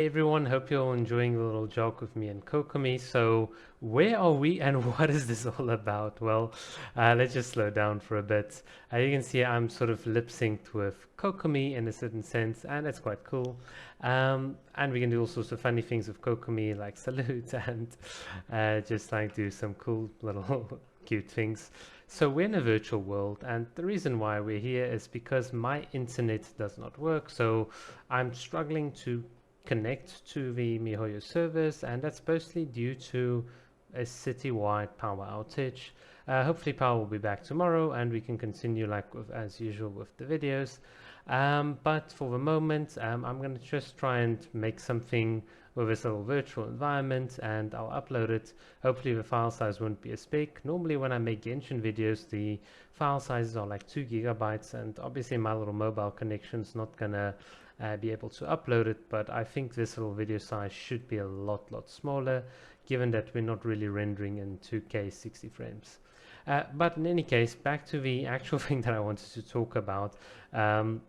Hey everyone, hope you're all enjoying the little jog with me and Kokomi. So, where are we and what is this all about? Well, let's just slow down for a bit. You can see I'm sort of lip synced with Kokomi in a certain sense, and that's quite cool. And we can do all sorts of funny things with Kokomi, like salute and just like do some cool little cute things. So, we're in a virtual world, and the reason why we're here is because my internet does not work. So, I'm struggling to connect to the MiHoYo servers, and that's mostly due to a citywide power outage. Hopefully power will be back tomorrow and we can continue as usual with the videos. But for the moment, I'm going to just try and make something with this little virtual environment and I'll upload it. Hopefully the file size won't be as big. Normally when I make Genshin videos, the file sizes are like 2 gigabytes, and obviously my little mobile connection is not gonna be able to upload it, but I think this little video size should be a lot smaller, given that we're not really rendering in 2K 60 frames. But in any case, back to the actual thing that I wanted to talk about. Oh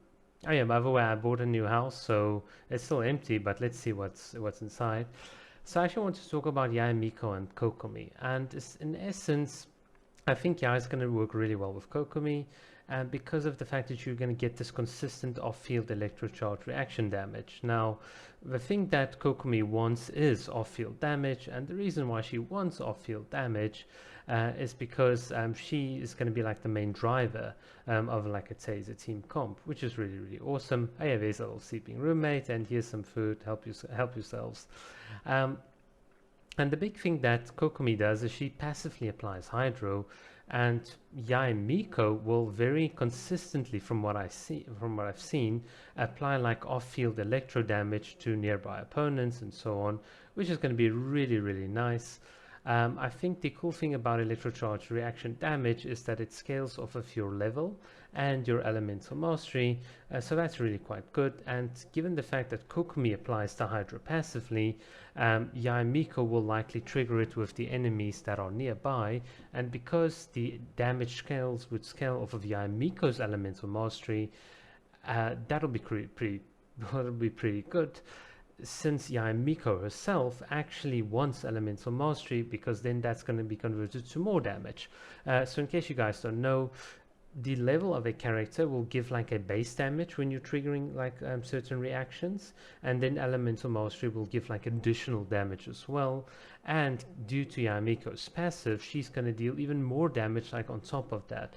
yeah, by the way, I bought a new house, so it's still empty, but let's see what's inside. So I actually want to talk about Yae Miko and Kokomi, and in essence, I think Yae is going to work really well with Kokomi, and because of the fact that you're going to get this consistent off-field electrocharge reaction damage. Now, the thing that Kokomi wants is off-field damage, and the reason why she wants off-field damage is because she is going to be like the main driver of like a taser team comp, which is really awesome. Oh yeah, there's a little sleeping roommate, and here's some food. Help yourselves. Um, and the big thing that Kokomi does is she passively applies Hydro, and Yae Miko will very consistently, from what I've seen, apply like off-field electro damage to nearby opponents and so on, which is going to be really nice. I think the cool thing about electrocharge reaction damage is that it scales off of your level and your elemental mastery, so that's really quite good. And given the fact that Kokomi applies the Hydro passively, Yae Miko will likely trigger it with the enemies that are nearby, and because the damage scales would scale off of Yae Miko's elemental mastery, that'll be that'll be pretty good, since Yae Miko herself actually wants elemental mastery, because then that's going to be converted to more damage. So in case you guys don't know, the level of a character will give like a base damage when you're triggering like certain reactions, and then elemental mastery will give like additional damage as well. And due to Yae Miko's passive, she's going to deal even more damage like on top of that.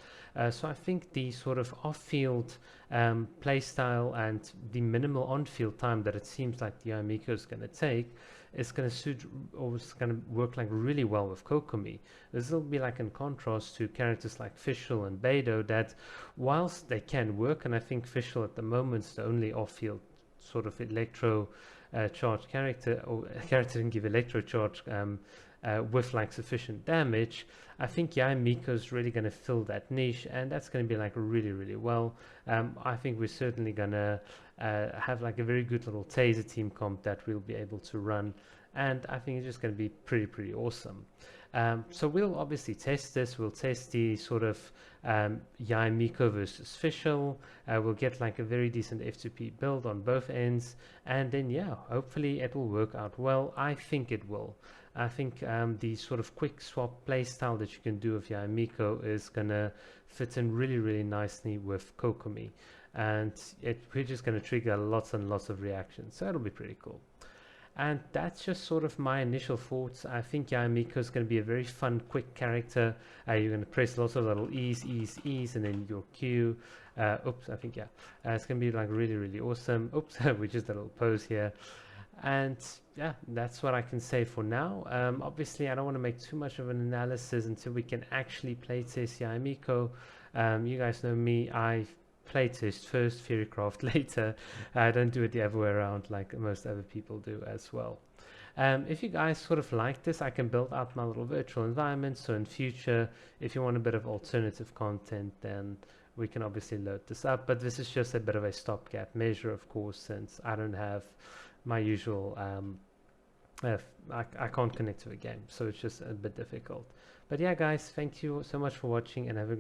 So I think the sort of off-field playstyle and the minimal on-field time that it seems like the Yae Miko is going to take is going to suit, or is going to work like really well with Kokomi. This will be like in contrast to characters like Fischl and Beidou, that whilst they can work, and I think Fischl at the moment is the only off-field sort of electro charged character, or character can give electro charge with like sufficient damage, I think Yae Miko is really going to fill that niche, and that's going to be like really well. I think we're certainly going to have like a very good little taser team comp that we'll be able to run, and I think it's just going to be pretty awesome. So we'll obviously test this. We'll test the sort of Yae Miko versus Fischl. We'll get like a very decent F2P build on both ends, and then yeah, hopefully it will work out well. I think it will. I think the sort of quick swap playstyle that you can do with Yae Miko is gonna fit in really nicely with Kokomi, and we're just gonna trigger lots and lots of reactions, so it'll be pretty cool. And that's just sort of my initial thoughts. I think Yae Miko is going to be a very fun, quick character. You're going to press lots of little E's, and then your Q. Oops, I think, yeah. It's going to be like really awesome. Oops, we just did a little pose here. And yeah, that's what I can say for now. Obviously, I don't want to make too much of an analysis until we can actually playtest Yae Miko. You guys know me, I playtest first, Theorycraft later. I don't do it the other way around like most other people do as well. If you guys sort of like this, I can build out my little virtual environment, so in future, if you want a bit of alternative content, then we can obviously load this up, but this is just a bit of a stopgap measure, of course, since I don't have my usual I can't connect to a game, so it's just a bit difficult. But yeah guys, thank you so much for watching, and have a